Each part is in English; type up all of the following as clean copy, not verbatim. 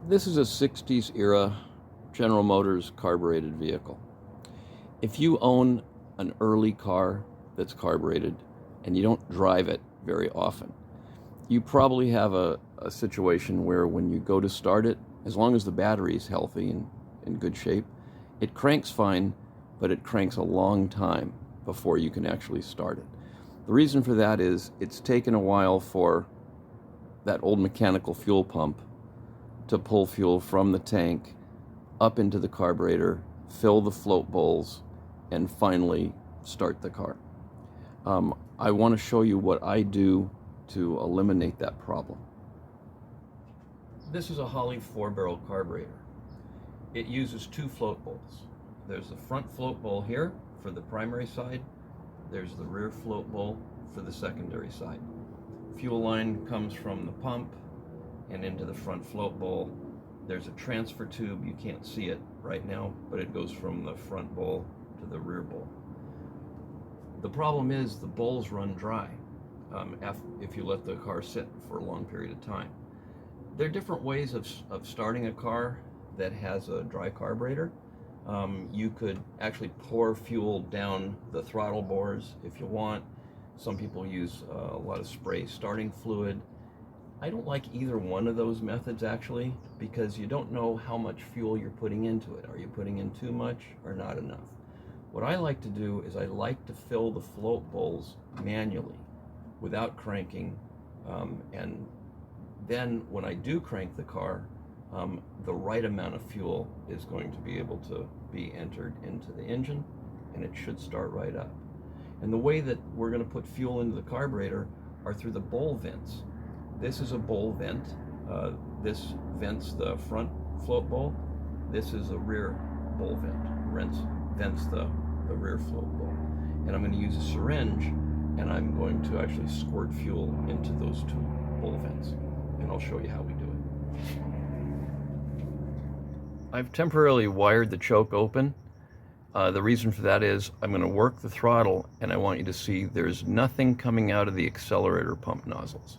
This is a 60s era General Motors carbureted vehicle. If you own an early car that's carbureted and you don't drive it very often, you probably have a situation where when you go to start it, as long as the battery is healthy and in good shape, it cranks fine, but it cranks a long time before you can actually start it. The reason for that is it's taken a while for that old mechanical fuel pump to pull fuel from the tank up into the carburetor, fill the float bowls, and finally start the car. I want to show you what I do to eliminate that problem. This is a Holley 4-barrel carburetor. It uses two float bowls. There's the front float bowl here for the primary side. There's the rear float bowl for the secondary side. Fuel line comes from the pump and into the front float bowl. There's a transfer tube. You can't see it right now, but it goes from the front bowl to the rear bowl. The problem is the bowls run dry if you let the car sit for a long period of time. There are different ways of starting a car that has a dry carburetor. You could actually pour fuel down the throttle bores if you want. Some people use a lot of spray starting fluid. I don't like either one of those methods actually, because you don't know how much fuel you're putting into it. Are you putting in too much or not enough? What I like to do is I like to fill the float bowls manually without cranking, and then when I do crank the car, the right amount of fuel is going to be able to be entered into the engine, and it should start right up. And the way that we're going to put fuel into the carburetor are through the bowl vents. This is a bowl vent. This vents the front float bowl. This is a rear bowl vent. Vents the rear float bowl. And I'm going to use a syringe, and I'm going to actually squirt fuel into those two bowl vents. And I'll show you how we do it. I've temporarily wired the choke open. The reason for that is I'm going to work the throttle, and I want you to see there's nothing coming out of the accelerator pump nozzles.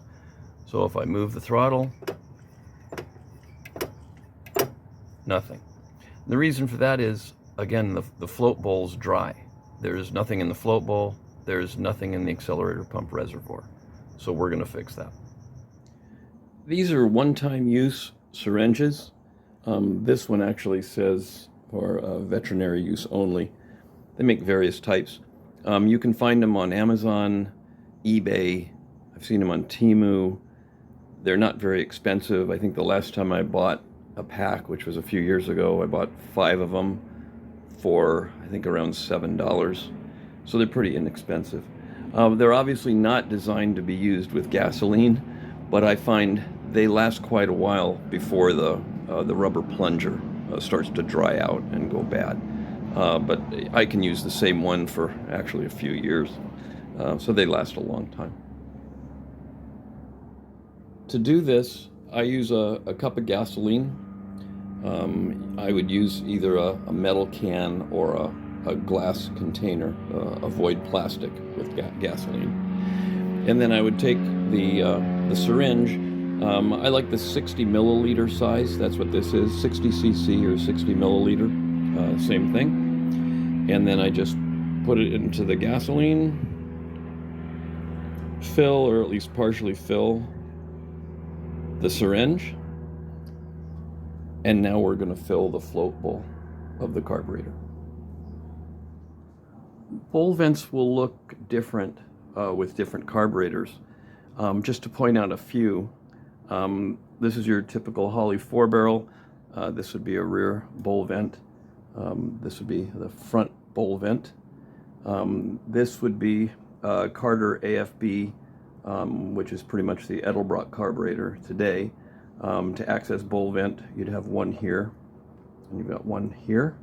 So if I move the throttle, nothing. The reason for that is, again, the float bowl's dry. There's nothing in the float bowl. There's nothing in the accelerator pump reservoir. So we're going to fix that. These are one-time use syringes. This one actually says for veterinary use only. They make various types. You can find them on Amazon, eBay. I've seen them on Temu. They're not very expensive. I think the last time I bought a pack, which was a few years ago, I bought 5 of them for I think around $7. So they're pretty inexpensive. They're obviously not designed to be used with gasoline, but I find they last quite a while before the rubber plunger starts to dry out and go bad. But I can use the same one for actually a few years, so they last a long time. To do this, I use a cup of gasoline. I would use either a metal can or a glass container. Avoid plastic with gasoline. And then I would take the syringe. I like the 60 milliliter size. That's what this is, 60 cc or 60 milliliter, same thing. And then I just put it into the gasoline, fill, or at least partially fill the syringe, and now we're going to fill the float bowl of the carburetor. Bowl vents will look different with different carburetors. Just to point out a few, this is your typical Holley 4-barrel. This would be a rear bowl vent. This would be the front bowl vent. This would be Carter AFB, which is pretty much the Edelbrock carburetor today. To access bowl vent, you'd have one here, and you've got one here.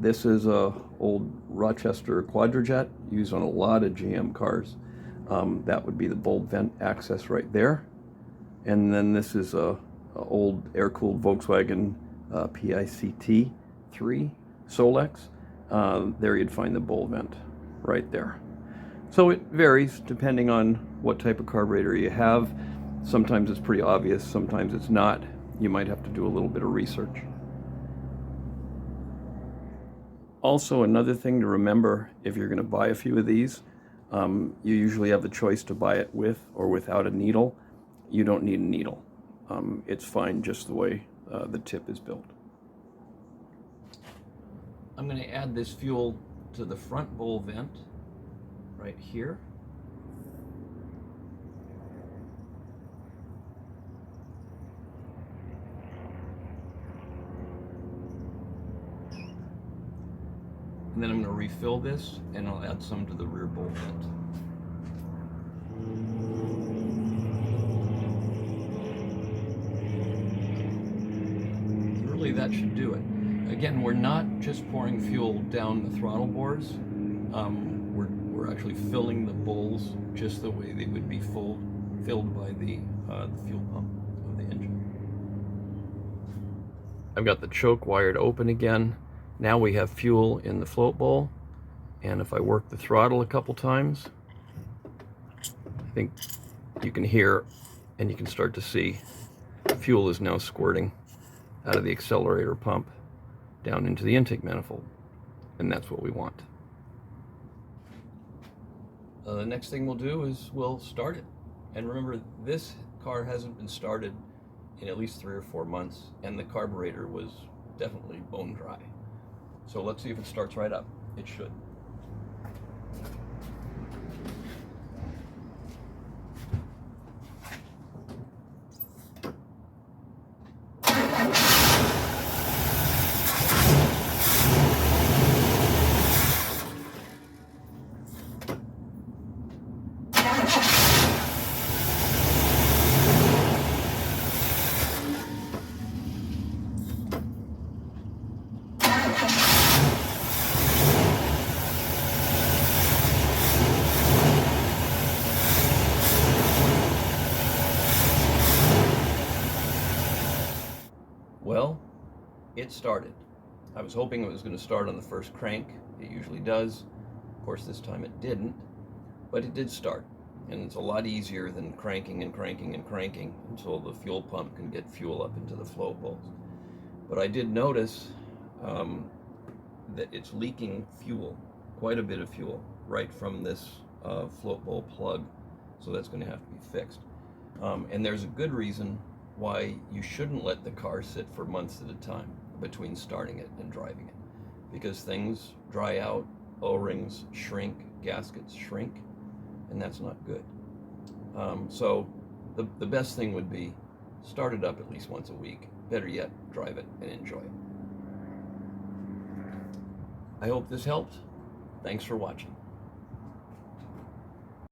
This is a old Rochester Quadrajet used on a lot of GM cars. That would be the bowl vent access right there. And then this is a old air-cooled Volkswagen PICT 3 Solex. There you'd find the bowl vent right there. So it varies depending on what type of carburetor you have. Sometimes it's pretty obvious, sometimes it's not. you might have to do a little bit of research. Also, another thing to remember, if you're going to buy a few of these, you usually have the choice to buy it with or without a needle. You don't need a needle. It's fine just the way the tip is built. I'm going to add this fuel to the front bowl vent right here. And then I'm going to refill this, and I'll add some to the rear bowl vent. Really, that should do it. Again, we're not just pouring fuel down the throttle bores. We're actually filling the bowls just the way they would be filled by the fuel pump of the engine. I've got the choke wired open again. Now we have fuel in the float bowl, and if I work the throttle a couple times, I think you can hear and you can start to see fuel is now squirting out of the accelerator pump down into the intake manifold, and that's what we want. The next thing we'll do is we'll start it. And remember, this car hasn't been started in at least 3 or 4 months, and the carburetor was definitely bone dry. So let's see if it starts right up. It should. Well, it started. I was hoping it was going to start on the first crank. It usually does. Of course, this time it didn't, but it did start. And it's a lot easier than cranking and cranking and cranking until the fuel pump can get fuel up into the float bowls. But I did notice that it's leaking fuel, quite a bit of fuel, right from this float bowl plug. So that's going to have to be fixed. And there's a good reason why you shouldn't let the car sit for months at a time between starting it and driving it, because things dry out, O-rings shrink, gaskets shrink, and that's not good. So the best thing would be start it up at least once a week. Better yet, drive it and enjoy it. I hope this helped. Thanks for watching.